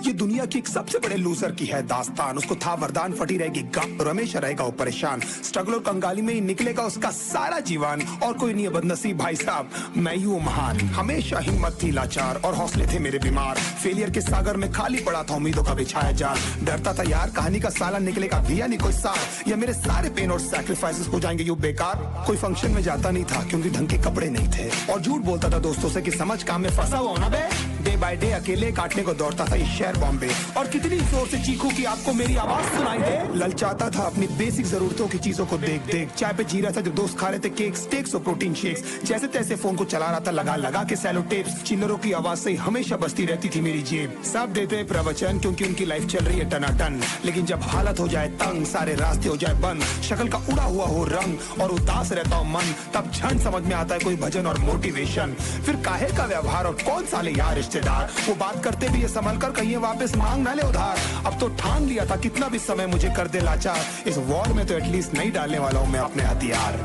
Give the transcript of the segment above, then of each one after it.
ये दुनिया की एक सबसे बड़े लूजर की है दास्तान। उसको था वरदान, फटी रहेगी गम, और हमेशा रहेगा वो परेशान। स्ट्रगल और कंगाली में ही निकलेगा उसका सारा जीवन। और कोई नहीं है बदनसीब भाई साहब, मैं ही हूँ महान। हमेशा हिम्मत थी लाचार और हौसले थे मेरे बीमार। फेलियर के सागर में खाली पड़ा था उम्मीदों का बिछाया जाल। डरता था यार कहानी का साला निकलेगा भी या नहीं कोई सार, या मेरे सारे पेन और सैक्रिफाइसेस हो जाएंगे यूं बेकार। कोई फंक्शन में जाता नहीं था क्योंकि ढंग के कपड़े नहीं थे, और झूठ बोलता था दोस्तों से कि समझ काम में फंसा हुआ ना बे। डे बाय डे अकेले काटने को दौड़ता था ये शहर बॉम्बे, और कितनी जोर से चीखूं कि आपको मेरी आवाज सुनाई दे। ललचाता था अपनी बेसिक जरूरतों की चीजों को देख देख। चाय पे जी रहा था जब दोस्त खा रहे थे केक, स्टेक्स और प्रोटीन शेक्स। जैसे तैसे फोन को चला रहा था लगा लगा के सैलो टेप्स। चिल्लरों की आवाज से हमेशा बजती रहती थी मेरी जेब। सब देते प्रवचन क्योंकि उनकी लाइफ चल रही है टनाटन, लेकिन जब हालत हो जाए तंग, सारे रास्ते हो जाए बंद, शक्ल का उड़ा हुआ हो रंग और उदास रहता हो मन, तब क्षण समझ में आता है कोई भजन और मोटिवेशन। फिर काहे का व्यवहार और कौन साले यार रिश्तेदार, वो बात करते भी ये संभल कर कहीं वापस मांग ना ले उधार। अब तो ठान लिया था कितना भी समय मुझे कर दे लाचार, इस वॉर में तो एटलीस्ट नहीं डालने वाला हूँ मैं अपने हथियार।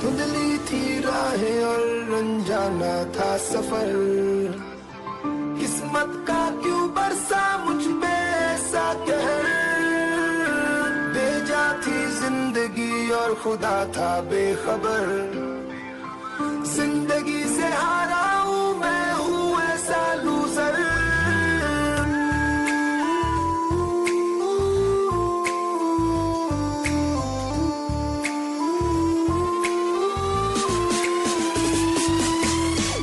धुंधली थी राहें और अनजाना था सफर, किस्मत का क्यों बरसा मुझ पे ऐसा कहर। बेजा थी जिंदगी और खुदा था बेखबर, जिंदगी से हारा हूँ मैं, हूँ ऐसा लूजर।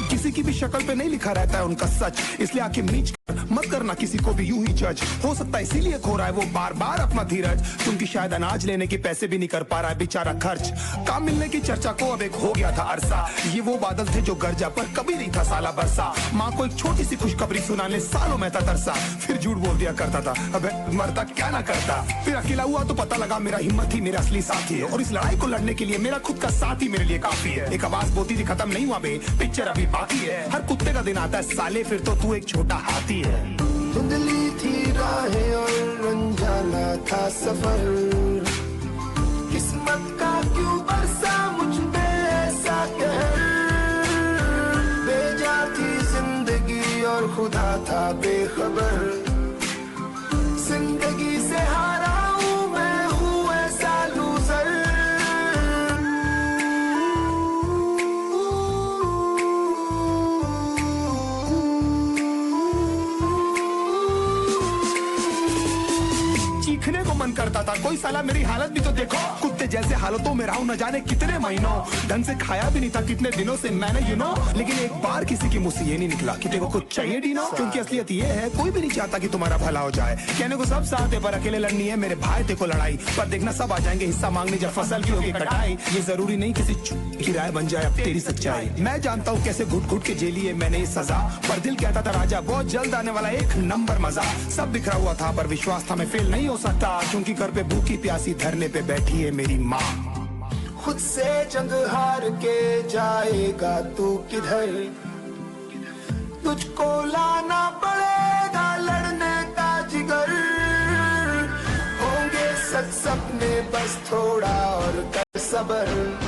किसी की भी शक्ल पे नहीं लिखा रहता है उनका सच, इसलिए आके नीच मत करना किसी को भी यूं ही जज। हो सकता है इसीलिए खो रहा है वो बार बार अपना धीरज, क्योंकि शायद अनाज लेने के पैसे भी नहीं कर पा रहा है बेचारा खर्च। काम मिलने की चर्चा को अब एक हो गया था अरसा, ये वो बादल थे जो गरजा पर कभी नहीं था साला बरसा। माँ को एक छोटी सी खुशखबरी सुनाने सालों में था तरसा, फिर झूठ बोल दिया करता था अबे मरता क्या ना करता। फिर अकेला हुआ तो पता लगा मेरा हिम्मत ही मेरा असली साथी है, और इस लड़ाई को लड़ने के लिए मेरा खुद का साथ ही मेरे लिए काफी है। एक आवाज बोलती थी खत्म नहीं हुआ बे, पिक्चर अभी बाकी है। हर कुत्ते का दिन आता है साले, फिर तो तू एक छोटा हाथी है। धुंधली थी राहें और अनजाना था सफर, किस्मत का क्यों बरसा मुझ पे ऐसा कहर। बेजा थी जिंदगी और खुदा था बेखबर, जिंदगी से हारा हूँ मैं, हूँ ऐसा लूजर। चीखने को मन करता था, कोई साला मेरी हालत भी तो देखो। कुत्ते जैसे हालतों में रहा हूं न जाने कितने महीनों, ढंग से खाया भी नहीं था कितने दिनों से मैंने लेकिन एक बार किसी की मुंह से ये नहीं निकला कि तेरे को कुछ चाहिए डीनो। क्योंकि असलियत ये है कोई भी नहीं चाहता कि तुम्हारा भला हो जाए। कहने को सब साथ है पर अकेले लड़नी है मेरे भाई तेरे को लड़ाई, पर देखना सब आ जाएंगे हिस्सा मांगने जब फसल की होगी कटाई। ये जरूरी नहीं किसी की राय बन जाए अब तेरी सच्चाई। मैं जानता हूँ कैसे घुट घुट के जेली है मैंने ये सजा, पर दिल कहता था राजा बहुत जल्द आने वाला एक नंबर मजा। सब बिखरा हुआ था पर विश्वास था मैं फेल नहीं हो सकता, क्योंकि घर पे भूखी प्यासी धरने पे बैठी है मेरी माँ। खुद से जंग हार के जाएगा तू किधर, तुझको लाना पड़ेगा लड़ने का जिगर। होंगे सच सपने बस थोड़ा और कर सबर।